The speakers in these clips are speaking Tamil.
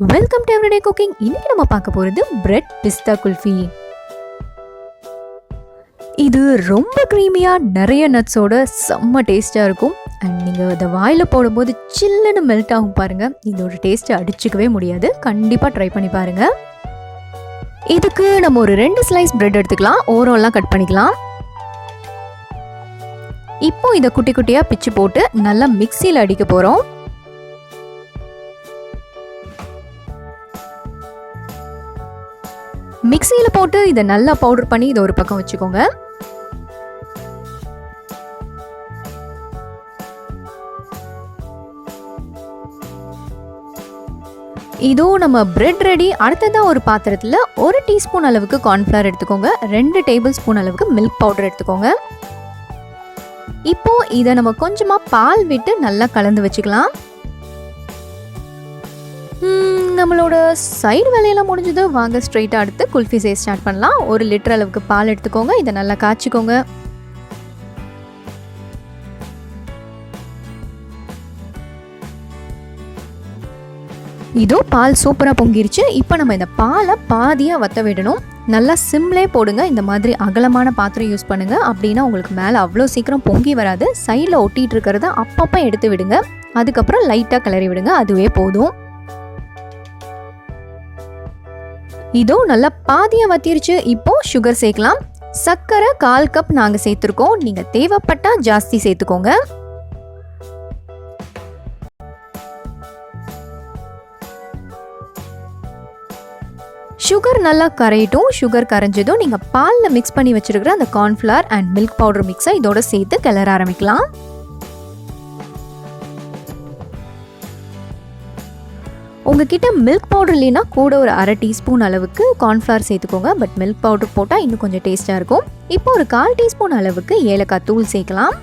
Welcome to everyday cooking. இன்னைக்கு நம்ம பார்க்க போகிறது பிரெட் பிஸ்தா குல்ஃபி. இது ரொம்ப க்ரீமியாக நிறைய நட்ஸோட செம்ம டேஸ்ட்டாக இருக்கும். அண்ட் நீங்கள் அதை வாயில் போடும்போது சில்லுன்னு மெல்ட் ஆகும் பாருங்கள். இதோட டேஸ்ட்டை அடிச்சுக்கவே முடியாது. கண்டிப்பாக ட்ரை பண்ணி பாருங்கள். இதுக்கு நம்ம ஒரு 2 ஸ்லைஸ் பிரெட் எடுத்துக்கலாம். ஓரம்லாம் கட் பண்ணிக்கலாம். இப்போ இதை குட்டி குட்டியாக பிச்சு போட்டு நல்லா மிக்சியில் அடிக்க போகிறோம். மிக்சியில் போட்டு இதை நல்லா பவுடர் பண்ணி இதை ஒரு பக்கம் வச்சுக்கோங்க. இதோ நம்ம பிரெட் ரெடி. அடுத்ததான் ஒரு பாத்திரத்தில் 1 டீஸ்பூன் அளவுக்கு கார்ன்ஃப்ளவர் எடுத்துக்கோங்க. 2 டேபிள் ஸ்பூன் அளவுக்கு மில்க் பவுடர் எடுத்துக்கோங்க. இப்போ இதை நம்ம கொஞ்சமாக பால் விட்டு நல்லா கலந்து வச்சுக்கலாம். நம்மளோட சைடு வேலையெல்லாம் முடிஞ்சது. வாங்க ஸ்ட்ரெயிட்டாக அடுத்து குல்ஃபி செய்ய ஸ்டார்ட் பண்ணலாம். 1 லிட்டர் அளவுக்கு பால் எடுத்துக்கோங்க. இதை நல்லா காய்ச்சிக்கோங்க. இதோ பால் சூப்பராக பொங்கிருச்சு. இப்போ நம்ம இந்த பாலை பாதியாக வற்ற விடணும். நல்லா சிம்லே போடுங்க. இந்த மாதிரி அகலமான பாத்திரம் யூஸ் பண்ணுங்க. அப்படின்னா உங்களுக்கு மேலே அவ்வளோ சீக்கிரம் பொங்கி வராது. சைடில் ஒட்டிகிட்டு இருக்கிறத அப்பப்போ எடுத்து விடுங்க. அதுக்கப்புறம் லைட்டாக கிளறி விடுங்க. அதுவே போதும். இதோ நல்லா பாதியாக வத்திருச்சு. இப்போ சுகர் சேர்க்கலாம். சர்க்கரை 1/4 கப் நாங்கள் சேர்த்துருக்கோம். நீங்கள் தேவைப்பட்டா ஜாஸ்தி சேர்த்துக்கோங்க. சுகர் நல்லா கரையட்டும். சுகர் கரைஞ்சதும் நீங்கள் பாலில் மிக்ஸ் பண்ணி வச்சிருக்கிற அந்த கார்ன்ஃப்ளவர் அண்ட் மில்க் பவுடர் மிக்ஸை இதோட சேர்த்து கிளற ஆரம்பிக்கலாம். உங்ககிட்ட மில்க் பவுடர் இல்லைன்னா கூட ஒரு 1/2 டீஸ்பூன் அளவுக்கு கார்ன்ஃப்ளவர் சேர்த்துக்கோங்க. பட் மில்க் பவுடர் போட்டால் இன்னும் கொஞ்சம் டேஸ்ட்டாக இருக்கும். இப்போ ஒரு 1/4 டீஸ்பூன் அளவுக்கு ஏலக்காய் தூள் சேர்க்கலாம்.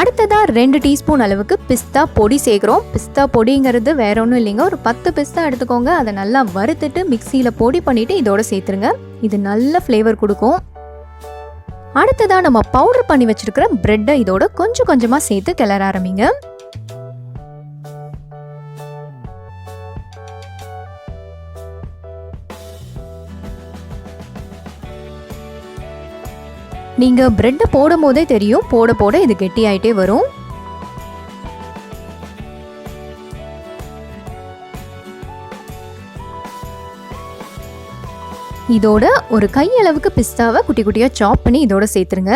அடுத்ததாக 2 டீஸ்பூன் அளவுக்கு பிஸ்தா பொடி சேர்க்குறோம். பிஸ்தா பொடிங்கிறது வேற ஒன்றும் இல்லைங்க. ஒரு 10 பிஸ்தா எடுத்துக்கோங்க. அதை நல்லா வறுத்துட்டு மிக்சியில் பொடி பண்ணிவிட்டு இதோட சேர்த்துருங்க. இது நல்ல ஃப்ளேவர் கொடுக்கும். அடுத்ததாக நம்ம பவுடர் பண்ணி வச்சிருக்கிற பிரெட்டை இதோட கொஞ்சம் கொஞ்சமாக சேர்த்து கிளற ஆரம்பிங்க. நீங்கள் பிரெட்டை போடும் போதே தெரியும், போட போட இது கெட்டியாயிட்டே வரும். இதோட ஒரு கையளவுக்கு பிஸ்தாவை குட்டி குட்டியாக சாப் பண்ணி இதோட சேர்த்துருங்க.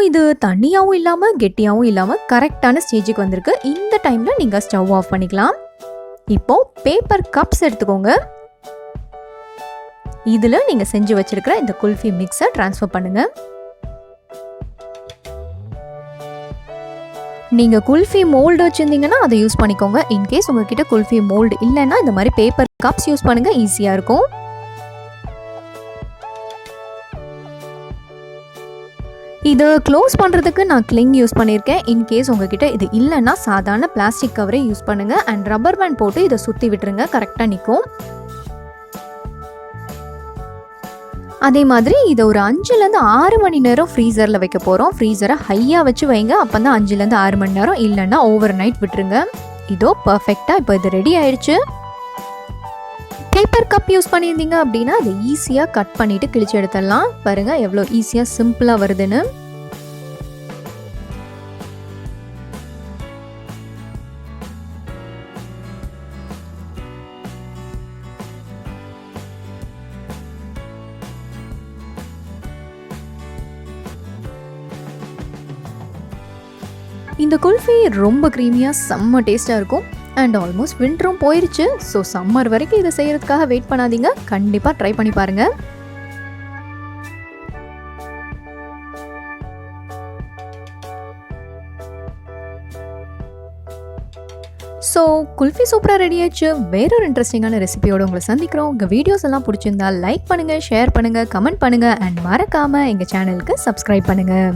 இது தண்ணியாகவும் இல்லாமல் கெட்டியாகவும் இல்லாமல் கரெக்டான ஸ்டேஜுக்கு வந்திருக்கு. இந்த டைமில் நீங்கள் ஸ்டவ் ஆஃப் பண்ணிக்கலாம். இப்போ பேப்பர் கப்ஸ் எடுத்துக்கோங்க. இதில் நீங்கள் செஞ்சு வச்சிருக்கிற இந்த குல்ஃபி மிக்ஸை ட்ரான்ஸ்ஃபர் பண்ணுங்க. நீங்கள் குல்ஃபி மோல்டு வச்சுருந்தீங்கன்னா அதை யூஸ் பண்ணிக்கோங்க. இன்கேஸ் உங்ககிட்ட குல்ஃபி மோல்டு இல்லைன்னா இந்த மாதிரி பேப்பர் கப்ஸ் யூஸ் பண்ணுங்கள். ஈஸியாக இருக்கும். இதை க்ளோஸ் பண்ணுறதுக்கு நான் கிளிங் யூஸ் பண்ணியிருக்கேன். இன்கேஸ் உங்ககிட்ட இது இல்லைன்னா சாதாரண பிளாஸ்டிக் கவரே யூஸ் பண்ணுங்கள். அண்ட் ரப்பர் பேண்ட் போட்டு இதை சுற்றி விட்டுருங்க. கரெக்டாக நிற்கும். அதே மாதிரி இதை ஒரு 5லேருந்து 6 மணி நேரம் ஃப்ரீசரில் வைக்க போகிறோம். ஃப்ரீசரை ஹையாக வச்சு வைங்க. அப்போ தான் 5லேருந்து 6 மணி நேரம், இல்லைன்னா ஓவர் நைட் விட்டுருங்க. இதோ பர்ஃபெக்டாக இப்போ இது ரெடி ஆயிடுச்சு. பேப்பர் கப் யூஸ் பண்ணியிருந்தீங்க அப்படின்னா அதை ஈஸியாக கட் பண்ணிவிட்டு கிழிச்சு எடுத்துடலாம். பாருங்கள் எவ்வளோ ஈஸியாக சிம்பிளாக வருதுன்னு. இந்த குல்ஃபி ரொம்ப க்ரீமியாக செம்ம டேஸ்ட்டாக இருக்கும். அண்ட் ஆல்மோஸ்ட் வின்டரும் போயிடுச்சு. ஸோ சம்மர் வரைக்கும் இதை செய்கிறதுக்காக வெயிட் பண்ணாதீங்க. கண்டிப்பாக ட்ரை பண்ணி பாருங்கள். ஸோ குல்ஃபி சூப்பராக ரெடி ஆயிடுச்சு. வேறொரு இன்ட்ரெஸ்டிங்கான ரெசிபியோடு உங்களை சந்திக்கிறோம். உங்கள் வீடியோஸ் எல்லாம் பிடிச்சிருந்தா லைக் பண்ணுங்கள், ஷேர் பண்ணுங்கள், கமெண்ட் பண்ணுங்கள். அண்ட் மறக்காமல் எங்கள் சேனலுக்கு சப்ஸ்கிரைப் பண்ணுங்கள்.